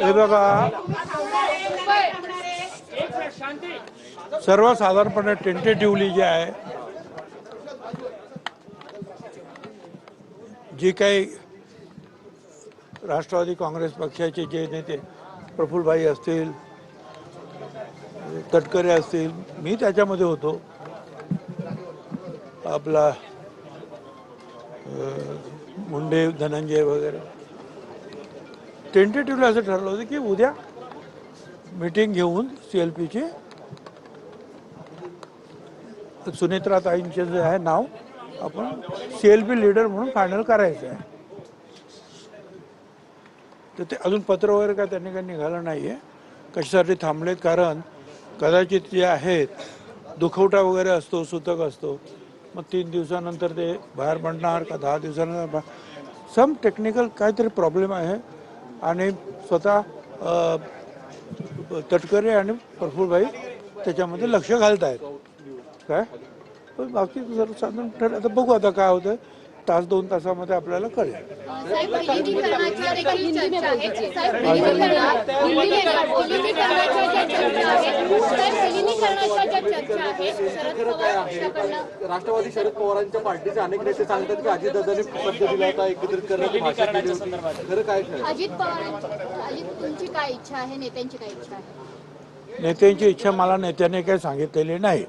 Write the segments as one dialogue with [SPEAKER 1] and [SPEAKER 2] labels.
[SPEAKER 1] हे बघा, सर्वसाधारणपणे टेंटेटिव्हली जे आहे, जी काही राष्ट्रवादी काँग्रेस पक्षाचे जे नेते प्रफुल्लभाई असतील, तटकरे असतील, मी त्याच्यामध्ये होतो. आपला मुंडे धनंजय वगैरे टेंटेटिव्हली असं ठरलं होतं की उद्या मीटिंग घेऊन CLPची सुनेत्राताईंचे जे आहे नाव आपण CLP लीडर म्हणून फायनल करायचं आहे. तर ते अजून पत्र वगैरे काय त्यांनी काही निघालं नाही आहे. कशासाठी थांबलेत? कारण कदाचित जे आहेत दुखवटा वगैरे असतो, सूतक असतो, मग 3 दिवसानंतर ते बाहेर पडणार का 10 दिवसानंतर सम टेक्निकल काहीतरी प्रॉब्लेम आहे. आणि स्वतः तटकरे आणि प्रफुल्लभाई त्याच्यामध्ये लक्ष घालत आहेत काय. पण बाकी जर साधारण ठरलं आता बघू आता काय होतं. तास 2 तासामध्ये आपल्याला कळेल.
[SPEAKER 2] राष्ट्रवादी शरद पवारांच्या पार्टीचे अनेक नेते सांगतात की अजितदादांनी शब्द दिला होता एकत्रित करण्याच्या संदर्भात. खरं काय?
[SPEAKER 3] अजित तुमची काय इच्छा आहे? नेत्यांची काय इच्छा आहे?
[SPEAKER 1] नेत्यांची इच्छा मला नेत्याने काही सांगितलेली नाही.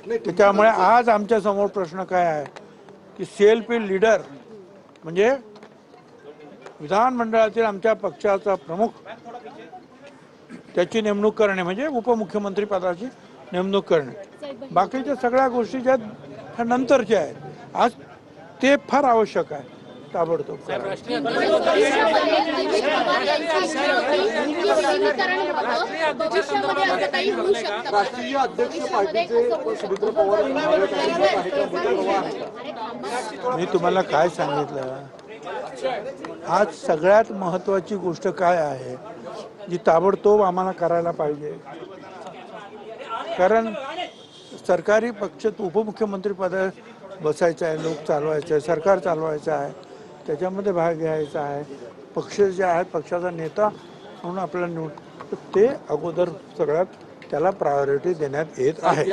[SPEAKER 1] त्याच्यामुळे आज आमच्या समोर प्रश्न काय आहे की CLP लीडर म्हणजे विधानमंडळातील आमच्या पक्षाचा प्रमुख, त्याची नेमणूक करणे म्हणजे उपमुख्यमंत्री पदाची नेमणूक करणे. बाकीच्या सगळ्या गोष्टी ज्या ह्या नंतरच्या आहेत, आज ते फार आवश्यक आहे ताबडतोब.
[SPEAKER 2] राष्ट्रीय अध्यक्ष पार्टीचे सुमित्रा पवार
[SPEAKER 1] मी तुम्हाला काय सांगितलं, आज सगळ्यात महत्वाची गोष्ट काय आहे जी ताबडतोब आम्हाला करायला पाहिजे. कारण सरकारी पक्ष उपमुख्यमंत्री पद बसायचं आहे, लोक चालवायचं आहे, सरकार चालवायचं आहे, त्याच्यामध्ये भाग घ्यायचा आहे. पक्ष जे आहेत, पक्षाचा नेता म्हणून आपल्याला निवड, ते अगोदर सगळ्यात त्याला प्रायोरिटी देण्यात येत आहे.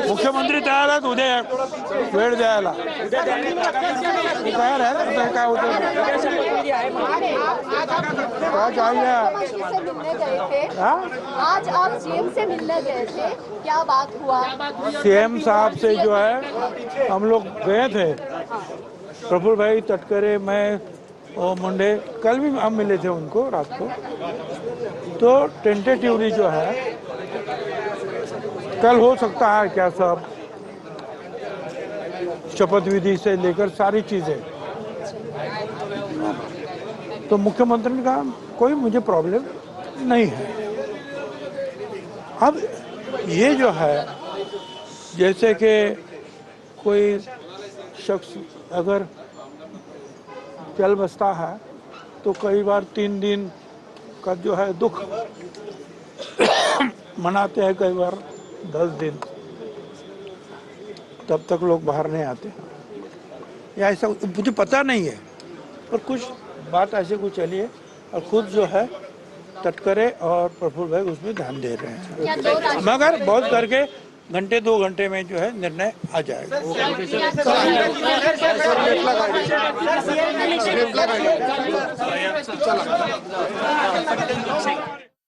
[SPEAKER 1] मुख्यमंत्री तयार आहेत उद्या वेळ द्यायला. तयार आहे ना? काय होतं काय चाहिए?
[SPEAKER 3] आज आप CM से मिलने गए थे, क्या बात हुआ?
[SPEAKER 1] CM साहब से जो है हम लोग गए थे, प्रफुल्लभाई, तटकरे, मैं और मुंडे, कल भी हम मिले थे उनको रात को. तो टेंटेटिवली जो है कल हो सकता है क्या सब, शपथ विधि से लेकर सारी चीजें. तो मुख्यमंत्री ने कहा कोई मुझे प्रॉब्लम नहीं है. अब ये जो है जैसे कि कोई शख्स अगर चल बसता है तो कई बार 3 दिन का जो है दुख मनाते हैं, कई बार 10 दिन, तब तक लोग बाहर नहीं आते. या ऐसा मुझे पता नहीं है, पर कुछ बात ऐसे कुछ चली है और खुद जो है तटकरे और प्रफुल्लभाई उसमें ध्यान दे रहे हैं. मगर बहुत करके घंटे 2 घंटे में जो है निर्णय आ जाएगा.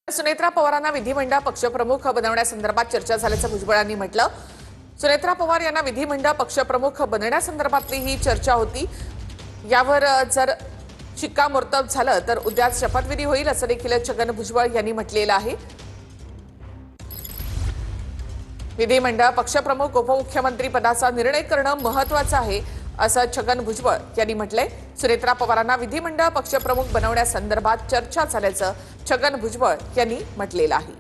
[SPEAKER 4] सुनेत्रा पवारांना विधिमंडळ पक्षप्रमुख बनवण्यासंदर्भात चर्चा झाल्याचं भुजबळांनी म्हटलं. सुनेत्रा पवार यांना विधिमंडळ पक्षप्रमुख बनवण्यासंदर्भातली ही चर्चा होती. यावर जर शिक्कामोर्तब झालं तर उद्या शपथविधी होईल असं देखील छगन भुजबळ यांनी म्हटलेलं आहे. विधिमंडळ पक्षप्रमुख उपमुख्यमंत्री पदाचा निर्णय करणं महत्त्वाचं आहे असं छगन भुजबळ यांनी म्हटलंय. सुनेत्रा पवारांना विधिमंडळ पक्षप्रमुख बनवण्यासंदर्भात चर्चा झाल्याचं छगन भुजबळ यांनी म्हटलेलं आहे.